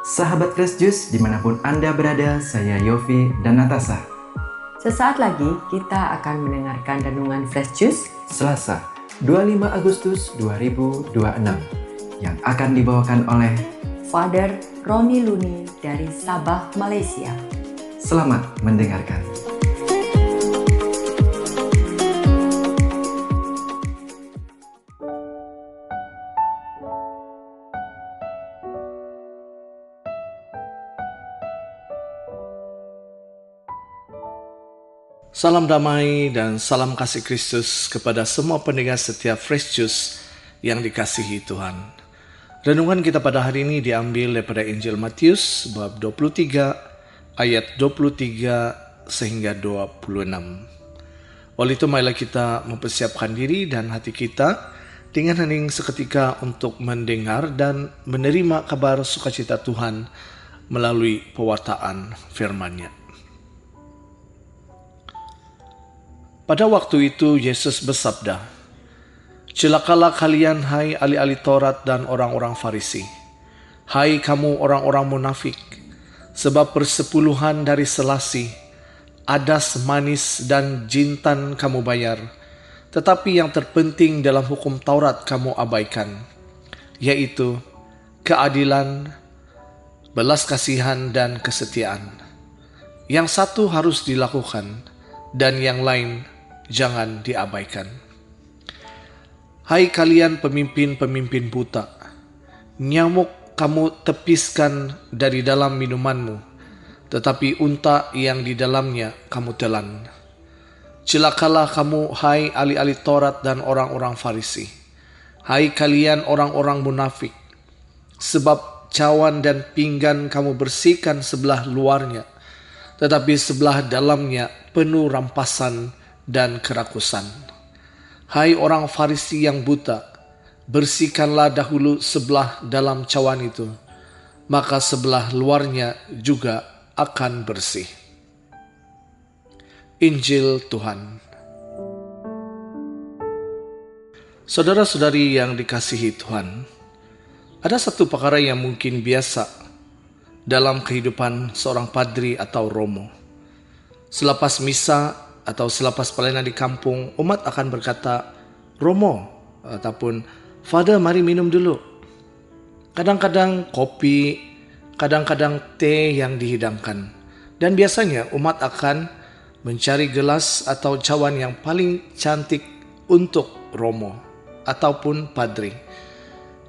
Sahabat Fresh Juice, dimanapun Anda berada, saya Yofi dan Natasha. Sesaat lagi kita akan mendengarkan renungan Fresh Juice Selasa, 25 Agustus 2026 yang akan dibawakan oleh Father Roni Luni dari Sabah, Malaysia. Selamat mendengarkan. Salam damai dan salam kasih Kristus kepada semua pendengar setiap Fresh Juice yang dikasihi Tuhan. Renungan kita pada hari ini diambil daripada Injil Matius bab 23 ayat 23 sehingga 26. Oleh itu marilah kita mempersiapkan diri dan hati kita dengan hening seketika untuk mendengar dan menerima kabar sukacita Tuhan melalui pewartaan firman-Nya. Pada waktu itu Yesus bersabda, "Celakalah kalian hai ahli-ahli Taurat dan orang-orang Farisi. Hai kamu orang-orang munafik, sebab persepuluhan dari selasi, adas manis dan jintan kamu bayar, tetapi yang terpenting dalam hukum Taurat kamu abaikan, yaitu keadilan, belas kasihan dan kesetiaan. Yang satu harus dilakukan dan yang lain jangan diabaikan. Hai kalian pemimpin-pemimpin buta, nyamuk kamu tepiskan dari dalam minumanmu, tetapi unta yang di dalamnya kamu telan. Celakalah kamu hai ahli-ahli Taurat dan orang-orang Farisi. Hai kalian orang-orang munafik, sebab cawan dan pinggan kamu bersihkan sebelah luarnya, tetapi sebelah dalamnya penuh rampasan dan kerakusan. Hai orang Farisi yang buta, bersihkanlah dahulu sebelah dalam cawan itu, maka sebelah luarnya juga akan bersih." Injil Tuhan. Saudara-saudari yang dikasihi Tuhan, ada satu perkara yang mungkin biasa dalam kehidupan seorang padri atau romo. Selepas misa atau selepas pelayanan di kampung, umat akan berkata, "Romo," ataupun "Father, mari minum dulu." Kadang-kadang kopi, kadang-kadang teh yang dihidangkan. Dan biasanya umat akan mencari gelas atau cawan yang paling cantik untuk romo ataupun padri.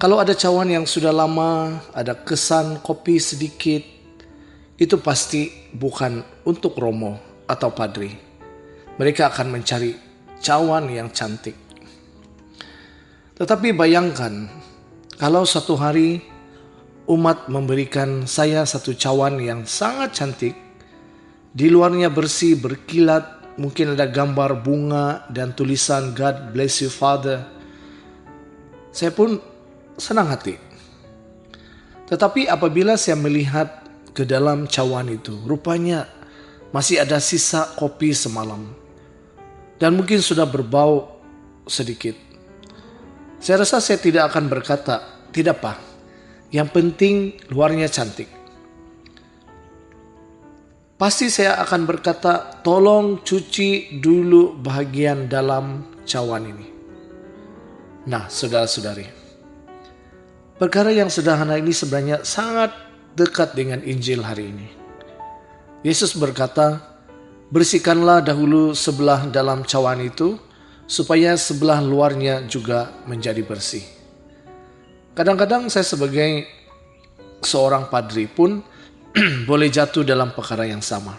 Kalau ada cawan yang sudah lama, ada kesan kopi sedikit, itu pasti bukan untuk romo atau padri. Mereka akan mencari cawan yang cantik. Tetapi bayangkan, kalau satu hari umat memberikan saya satu cawan yang sangat cantik, di luarnya bersih, berkilat, mungkin ada gambar bunga dan tulisan "God bless you Father." Saya pun senang hati. Tetapi apabila saya melihat ke dalam cawan itu, rupanya masih ada sisa kopi semalam dan mungkin sudah berbau sedikit. Saya rasa saya tidak akan berkata, "Tidak Pak, yang penting luarnya cantik." Pasti saya akan berkata, "Tolong cuci dulu bahagian dalam cawan ini." Nah, saudara-saudari, perkara yang sederhana ini sebenarnya sangat dekat dengan Injil hari ini. Yesus berkata, "Bersihkanlah dahulu sebelah dalam cawan itu, supaya sebelah luarnya juga menjadi bersih." Kadang-kadang saya sebagai seorang padri pun boleh jatuh dalam perkara yang sama.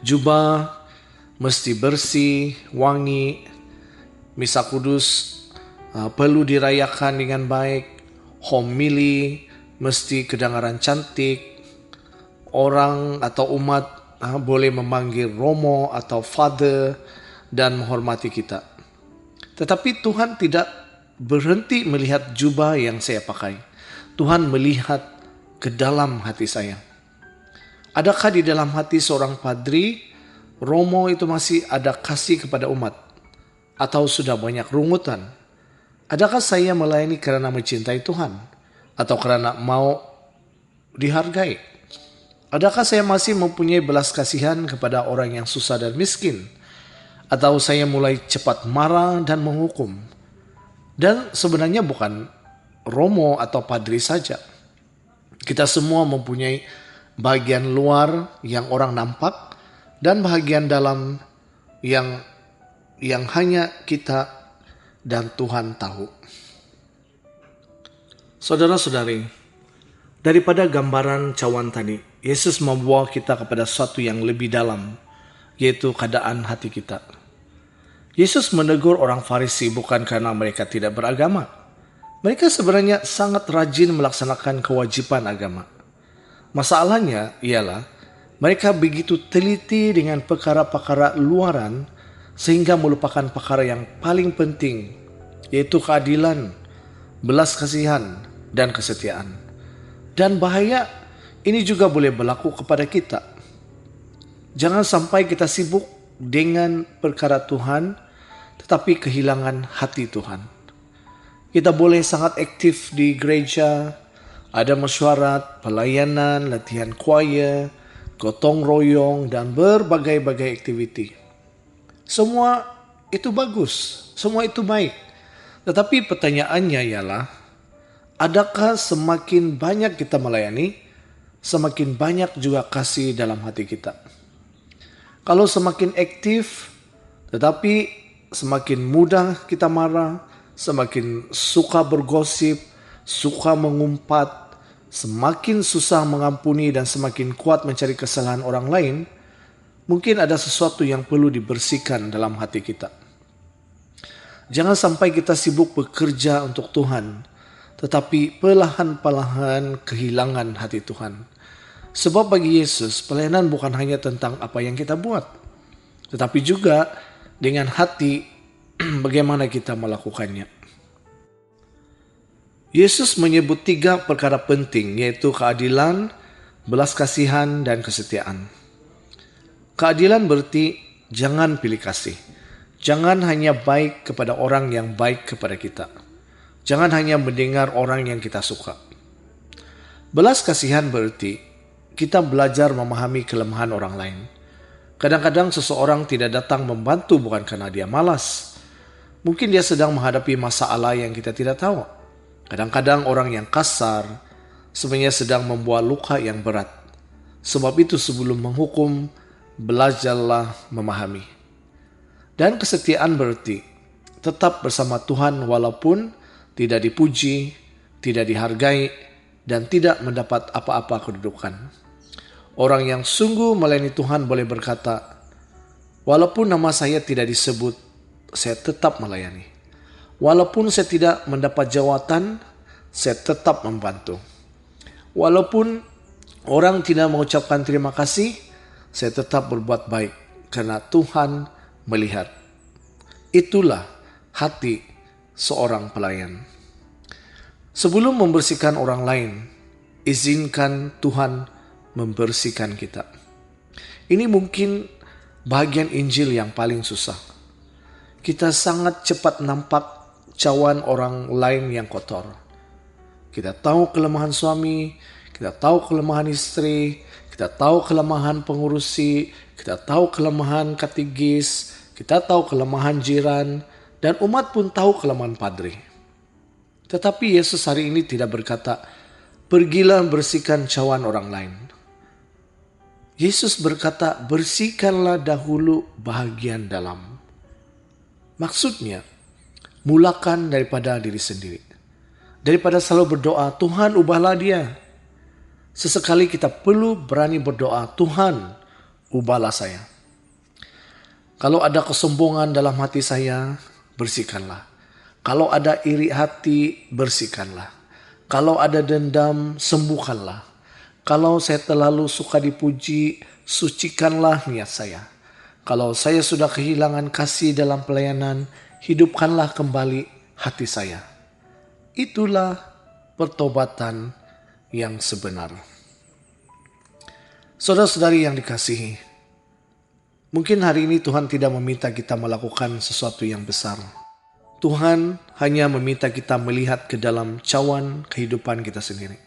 Jubah mesti bersih, wangi, misa kudus perlu dirayakan dengan baik, homili mesti kedengaran cantik, orang atau umat boleh memanggil romo atau father dan menghormati kita. Tetapi Tuhan tidak berhenti melihat jubah yang saya pakai. Tuhan melihat ke dalam hati saya. Adakah di dalam hati seorang padri, romo itu masih ada kasih kepada umat? Atau sudah banyak rungutan? Adakah saya melayani karena mencintai Tuhan? Atau karena mau dihargai? Adakah saya masih mempunyai belas kasihan kepada orang yang susah dan miskin? Atau saya mulai cepat marah dan menghukum? Dan sebenarnya bukan romo atau padri saja. Kita semua mempunyai bagian luar yang orang nampak dan bagian dalam yang hanya kita dan Tuhan tahu. Saudara-saudari, daripada gambaran cawan tadi, Yesus membawa kita kepada sesuatu yang lebih dalam, yaitu keadaan hati kita. Yesus menegur orang Farisi bukan karena mereka tidak beragama. Mereka sebenarnya sangat rajin melaksanakan kewajiban agama. Masalahnya ialah mereka begitu teliti dengan perkara-perkara luaran sehingga melupakan perkara yang paling penting, yaitu keadilan, belas kasihan, dan kesetiaan. Dan bahaya ini juga boleh berlaku kepada kita. Jangan sampai kita sibuk dengan perkara Tuhan, tetapi kehilangan hati Tuhan. Kita boleh sangat aktif di gereja, ada mesyuarat, pelayanan, latihan choir, gotong royong, dan berbagai-bagai aktiviti. Semua itu bagus, semua itu baik. Tetapi pertanyaannya ialah, adakah semakin banyak kita melayani, semakin banyak juga kasih dalam hati kita? Kalau semakin aktif, tetapi semakin mudah kita marah, semakin suka bergosip, suka mengumpat, semakin susah mengampuni dan semakin kuat mencari kesalahan orang lain, mungkin ada sesuatu yang perlu dibersihkan dalam hati kita. Jangan sampai kita sibuk bekerja untuk Tuhan, tetapi perlahan-lahan kehilangan hati Tuhan. Sebab bagi Yesus, pelayanan bukan hanya tentang apa yang kita buat, tetapi juga dengan hati bagaimana kita melakukannya. Yesus menyebut 3 perkara penting, yaitu keadilan, belas kasihan, dan kesetiaan. Keadilan berarti jangan pilih kasih. Jangan hanya baik kepada orang yang baik kepada kita. Jangan hanya mendengar orang yang kita suka. Belas kasihan berarti kita belajar memahami kelemahan orang lain. Kadang-kadang seseorang tidak datang membantu bukan karena dia malas. Mungkin dia sedang menghadapi masalah yang kita tidak tahu. Kadang-kadang orang yang kasar sebenarnya sedang membuat luka yang berat. Sebab itu sebelum menghukum, belajarlah memahami. Dan kesetiaan berarti tetap bersama Tuhan walaupun tidak dipuji, tidak dihargai, dan tidak mendapat apa-apa kedudukan. Orang yang sungguh melayani Tuhan boleh berkata, walaupun nama saya tidak disebut, saya tetap melayani. Walaupun saya tidak mendapat jawatan, saya tetap membantu. Walaupun orang tidak mengucapkan terima kasih, saya tetap berbuat baik karena Tuhan melihat. Itulah hati seorang pelayan. Sebelum membersihkan orang lain, izinkan Tuhan membersihkan kita. Ini mungkin bagian Injil yang paling susah. Kita sangat cepat nampak cawan orang lain yang kotor. Kita tahu kelemahan suami, kita tahu kelemahan istri, kita tahu kelemahan pengurusi, kita tahu kelemahan katigis, kita tahu kelemahan jiran, dan umat pun tahu kelemahan padri. Tetapi Yesus hari ini tidak berkata, pergilah bersihkan cawan orang lain. Yesus berkata, bersihkanlah dahulu bahagian dalam. Maksudnya, mulakan daripada diri sendiri. Daripada selalu berdoa, Tuhan ubahlah dia. Sesekali kita perlu berani berdoa, Tuhan ubahlah saya. Kalau ada kesombongan dalam hati saya, bersihkanlah. Kalau ada iri hati, bersihkanlah. Kalau ada dendam, sembuhkanlah. Kalau saya terlalu suka dipuji, sucikanlah niat saya. Kalau saya sudah kehilangan kasih dalam pelayanan, hidupkanlah kembali hati saya. Itulah pertobatan yang sebenar. Saudara-saudari yang dikasihi, mungkin hari ini Tuhan tidak meminta kita melakukan sesuatu yang besar. Tuhan hanya meminta kita melihat ke dalam cawan kehidupan kita sendiri.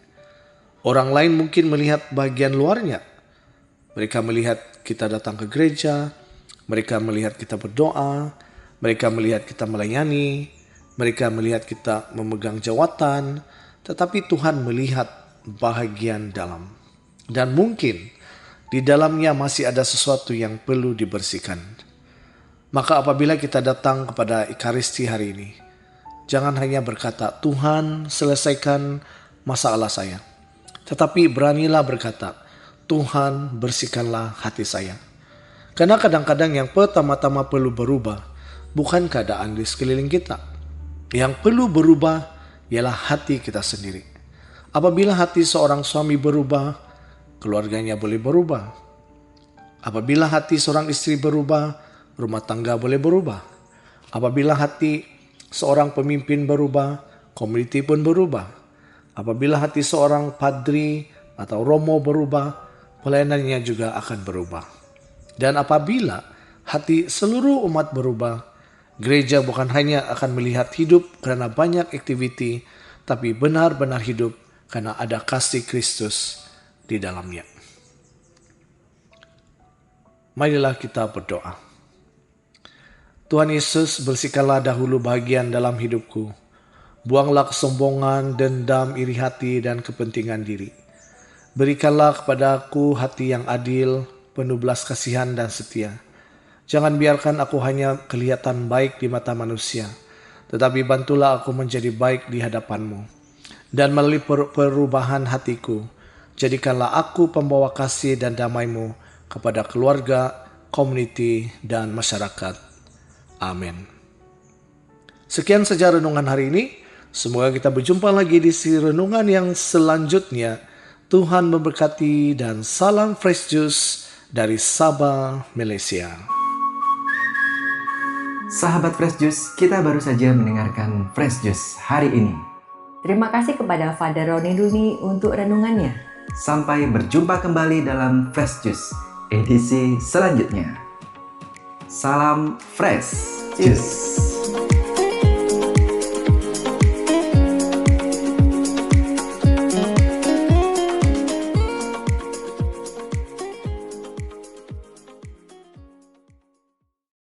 Orang lain mungkin melihat bagian luarnya. Mereka melihat kita datang ke gereja, mereka melihat kita berdoa, mereka melihat kita melayani, mereka melihat kita memegang jawatan, tetapi Tuhan melihat bahagian dalam. Dan mungkin di dalamnya masih ada sesuatu yang perlu dibersihkan. Maka apabila kita datang kepada Ekaristi hari ini, jangan hanya berkata, Tuhan selesaikan masalah saya. Tetapi beranilah berkata, Tuhan bersihkanlah hati saya. Karena kadang-kadang yang pertama-tama perlu berubah bukan keadaan di sekeliling kita. Yang perlu berubah ialah hati kita sendiri. Apabila hati seorang suami berubah, keluarganya boleh berubah. Apabila hati seorang istri berubah, rumah tangga boleh berubah. Apabila hati seorang pemimpin berubah, komuniti pun berubah. Apabila hati seorang padri atau romo berubah, pelayanannya juga akan berubah. Dan apabila hati seluruh umat berubah, gereja bukan hanya akan melihat hidup karena banyak aktiviti, tapi benar-benar hidup karena ada kasih Kristus di dalamnya. Marilah kita berdoa. Tuhan Yesus, bersihkanlah dahulu bahagian dalam hidupku. Buanglah kesombongan, dendam, iri hati, dan kepentingan diri. Berikanlah kepadaku hati yang adil, penuh belas kasihan dan setia. Jangan biarkan aku hanya kelihatan baik di mata manusia, tetapi bantulah aku menjadi baik di hadapan-Mu. Dan melalui perubahan hatiku, jadikanlah aku pembawa kasih dan damai-Mu kepada keluarga, komuniti, dan masyarakat. Amin. Sekian saja renungan hari ini. Semoga kita berjumpa lagi di renungan yang selanjutnya. Tuhan memberkati dan salam Fresh Juice dari Sabah, Malaysia. Sahabat Fresh Juice, kita baru saja mendengarkan Fresh Juice hari ini. Terima kasih kepada Father Roni Duni untuk renungannya. Sampai berjumpa kembali dalam Fresh Juice edisi selanjutnya. Salam Fresh Juice.